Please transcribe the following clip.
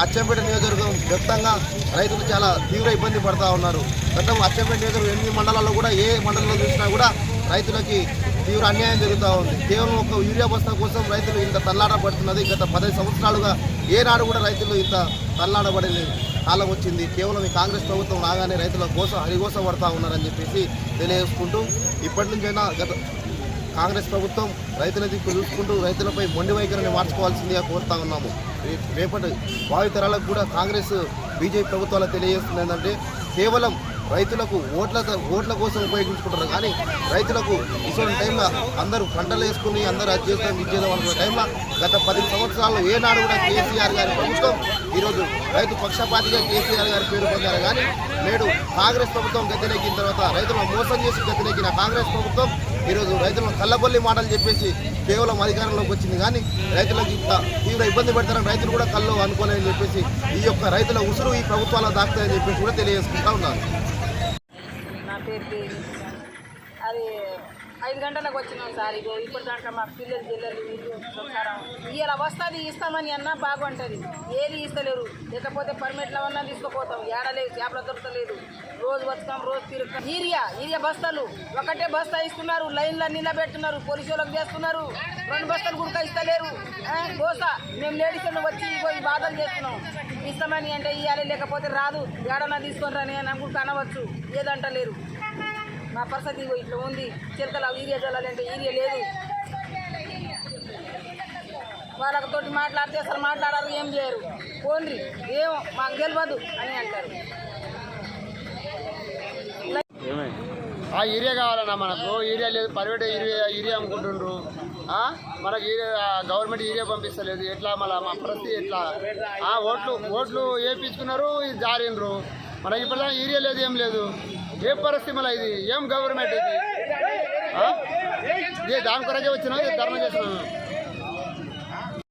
అచ్చంపేట నియోజకవర్గం వ్యాప్తంగా రైతులు చాలా తీవ్ర ఇబ్బంది పడుతూ ఉన్నారు. గతం అచ్చంపేట నియోజకవర్గం 8 మండలాల్లో కూడా ఏ మండలంలో చూసినా కూడా రైతులకి తీవ్ర అన్యాయం జరుగుతూ ఉంది. కేవలం ఒక యూరియా బస్తా కోసం రైతులు ఇంత తల్లాడ పడుతున్నది. గత 10 సంవత్సరాలుగా ఏనాడు కూడా రైతులు ఇంత తల్లాడబడే కాలం వచ్చింది. కేవలం ఈ కాంగ్రెస్ ప్రభుత్వం రాగానే రైతుల కోసం హరిగోస పడుతూ ఉన్నారని చెప్పేసి తెలియజేసుకుంటూ ఇప్పటి నుంచైనా కాంగ్రెస్ ప్రభుత్వం రైతుల దిక్కు చూసుకుంటూ రైతులపై మొండి వైఖరిని మార్చుకోవాల్సిందిగా కోరుతా ఉన్నాము. రేపటి భావితరాలకు కూడా కాంగ్రెస్ బీజేపీ ప్రభుత్వాలు తెలియజేస్తుంది ఏంటంటే కేవలం రైతులకు ఓట్ల కోసం ఉపయోగించుకుంటారు, కానీ రైతులకు ఇటువంటి టైంలో అందరూ పంటలు వేసుకుని అందరూ అది చేస్తాం ఇది చేద్దాం అనుకునే టైంలో గత 10 సంవత్సరాల్లో ఏనాడు కూడా కేసీఆర్ గారి ప్రభుత్వం ఈరోజు రైతు పక్షపాతిగా కేసీఆర్ గారి పేరు పొందారు. కానీ నేడు కాంగ్రెస్ ప్రభుత్వం గద్దెనెక్కిన తర్వాత రైతులను మోసం చేసి గద్దెనెక్కిన కాంగ్రెస్ ప్రభుత్వం ఈరోజు రైతులను కళ్ళబొల్లి మాటలు చెప్పేసి కేవలం అధికారంలోకి వచ్చింది. కానీ రైతులకు ఇంత తీవ్ర ఇబ్బంది పెడతారని రైతులు కూడా కళ్ళు అనుకోలేదని చెప్పేసి ఈ యొక్క రైతుల ఉసురు ఈ ప్రభుత్వాల్లో దాక్కుతాయని చెప్పేసి కూడా తెలియజేసుకుంటా ఉన్నారు. నా పేరు అది 5 గంటలకు వచ్చినాం సార్. ఇప్పటిదాకా మా పిల్లలు ఇలా వస్తుంది ఇస్తామని అన్నా బాగుంటుంది, ఏది ఇస్తలేరు. లేకపోతే పర్మిట్లు అవన్నా తీసుకుపోతాం, ఏడలేదు చేపల దొరకలేదు. రోజు వస్తాం రోజు తిరుగుతాం. యూరియా బస్తాలు ఒకటే బస్తా ఇస్తున్నారు, లైన్లో నిలబెట్టున్నారు, పోలీసు వాళ్ళకి చేస్తున్నారు. 2 బస్తాలు కూడా ఇస్తలేరు. గోసా మేము లేడీస్ వచ్చి ఈ బాధలు చేస్తున్నాం. ఇస్తామని అంటే ఇవ్వాలి, లేకపోతే రాదు, ఏడన్నా తీసుకొని రాని అని అనుకుంటూ అనవచ్చు, ఏదంటలేరు. మా పరిస్థితి ఇట్లా ఉంది. చిలకలు యూరియా చల్లాలంటే యూరియా లేదు. వాళ్ళతో మాట్లాడితే అసలు మాట్లాడారు, ఏం చేయరు. పోండ్రి ఏమో మాకు తెలియదు అని అంటారు. ఆ యూరియా కావాలన్నా మనకు, యూరియా లేదు, ప్రైవేట్ యూరియా అమ్ముకుంటుండ్రు. మనకు గవర్నమెంట్ యూరియా పంపిస్తలేదు. ఎట్లా మళ్ళీ మా పరిస్థితి ఎట్లా? ఓట్లు వేయించుకున్నారు, ఇది జారిండ్రు. మనకి ఇప్పుడు యూరియా లేదు, ఏం లేదు. ఏ పరిస్థితి మళ్ళీ ఇది? ఏం గవర్నమెంట్ ఇది? దాని కొరకే వచ్చినా ధర్మ చేస్తున్నాను.